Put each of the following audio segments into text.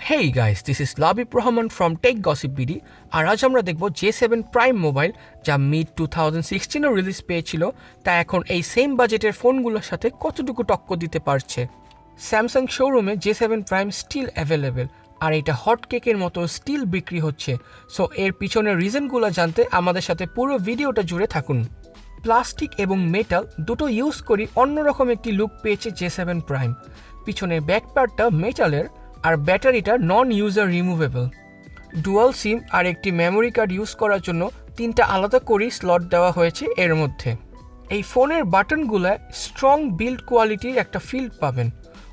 Hey guys, this is Labib Rahman from Tech Gossip BD. আর আজ আমরা দেখব J7 প্রাইম মোবাইল, যা মিড 2016 রিলিজ পেয়েছিল, তা এখন এই সেম বাজেটের ফোনগুলোর সাথে কতটুকু টক্কর দিতে পারছে। স্যামসাং শোরুমে J7 প্রাইম স্টিল অ্যাভেলেবেল, আর এটা হট কেকের মতো স্টিল বিক্রি হচ্ছে। সো এর পিছনের রিজনগুলো জানতে আমাদের সাথে পুরো ভিডিওটা জুড়ে থাকুন। প্লাস্টিক এবং মেটাল দুটো ইউজ করি অন্যরকম একটি লুক পেয়েছে J7 প্রাইম। পিছনের ব্যাক পার্টটা মেটালের, আর ব্যাটারিটা নন ইউজার রিমুভেবল। ডুয়াল সিম আর একটি মেমোরি কার্ড ইউজ করার জন্য 3টা আলাদা করেই স্লট দেওয়া হয়েছে এর মধ্যে। এই ফোনের বাটনগুলোয় স্ট্রং বিল্ড কোয়ালিটির একটা ফিল পাবেন।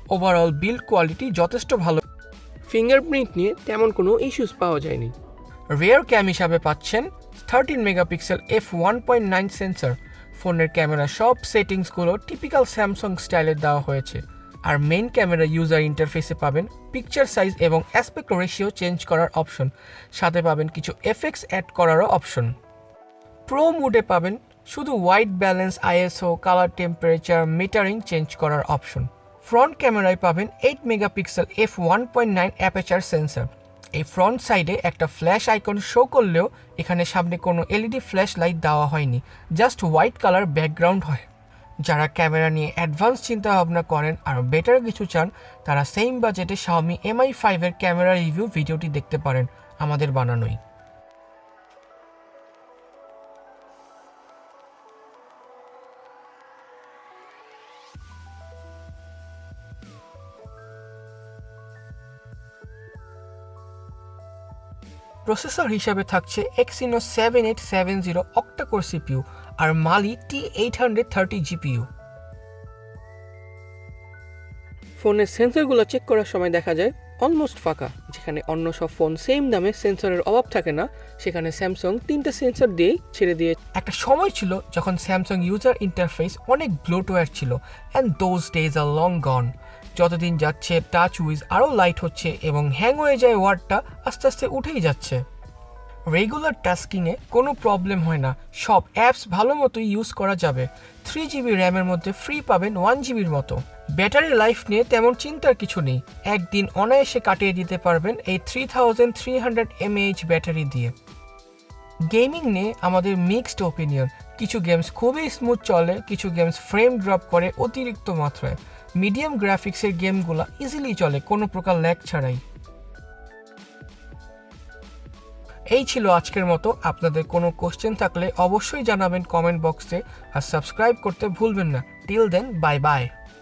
ওভারঅল বিল্ড কোয়ালিটি যথেষ্ট ভালো। ফিঙ্গারপ্রিন্ট নিয়ে তেমন কোনো ইস্যুস পাওয়া যায়নি। রিয়ার ক্যাম হিসাবে পাচ্ছেন 13 মেগাপিক্সেল f1.9 সেন্সর। ফোনের ক্যামেরা সব সেটিংসগুলো টিপিক্যাল স্যামসাং স্টাইলের দেওয়া হয়েছে। আর মেইন ক্যামেরা ইউজার ইন্টারফেসে পাবেন পিকচার সাইজ এবং অ্যাসপেক্ট রেশিও চেঞ্জ করার অপশন, সাথে পাবেন কিছু এফেক্টস অ্যাড করারও অপশন। প্রো মোডে পাবেন শুধু white balance, ISO, colour, temperature, metering change করার অপশন। ফ্রন্ট ক্যামেরায় পাবেন 8 মেগাপিক্সেল f1.9 অ্যাপারচার সেন্সর। এই ফ্রন্ট সাইডে একটা ফ্ল্যাশ আইকন শো করলেও এখানে সামনে কোনো এলইডি ফ্ল্যাশ লাইট দেওয়া হয়নি, জাস্ট হোয়াইট কালার ব্যাকগ্রাউন্ড হয়। যারা ক্যামেরা নিয়ে অ্যাডভান্স চিন্তা ভাবনা করেন আর বেটার কিছু চান, তারা সেম বাজেটে Xiaomi Mi 5 এর ক্যামেরা রিভিউ ভিডিওটি দেখতে পারেন, আমাদের বানানোই। প্রসেসর হিসাবে থাকছে Exynos 7870 অক্টা-কোর সিপিইউ আর Mali T830 জিপিইউ। ফোনের সেন্সরগুলো চেক করার সময় দেখা যায় অলমোস্ট ফাঁকা। যেখানে অন্য সব ফোন সেম দামে সেন্সরের অভাব থাকে না, সেখানে স্যামসাং 3টা সেন্সর দিয়েই ছেড়ে দিয়ে। একটা সময় ছিল যখন স্যামসাং ইউজার ইন্টারফেস অনেক ব্লোটওয়্যার ছিল, and those days are long gone. যতদিন যাচ্ছে টাচ উইজ আরও লাইট হচ্ছে এবং হ্যাং হয়ে যায় ওয়ার্ডটা আস্তে আস্তে উঠেই যাচ্ছে। রেগুলার টাস্কিংয়ে কোনো প্রবলেম হয় না, সব অ্যাপস ভালো মতো ইউজ করা যাবে। 3GB র্যামের মধ্যে ফ্রি পাবেন 1GBর মতো। ব্যাটারি লাইফ নিয়ে তেমন চিন্তার কিছু নেই, একদিন অনায়াসে কাটিয়ে দিতে পারবেন এই 3300 mAh ব্যাটারি দিয়ে। গেমিং নিয়ে আমাদের মিক্সড ওপিনিয়ন। কিছু গেমস খুবই স্মুথ চলে, কিছু গেমস ফ্রেম ড্রপ করে অতিরিক্ত মাত্রায়। মিডিয়াম গ্রাফিক্সের গেমগুলো ইজিলি চলে কোনো প্রকার ল্যাগ ছাড়াই। এই ছিল আজকের মতো। আপনাদের কোনো কোশ্চেন থাকলে অবশ্যই জানাবেন কমেন্ট বক্সে, আর সাবস্ক্রাইব করতে ভুলবেন না। Till then, bye by.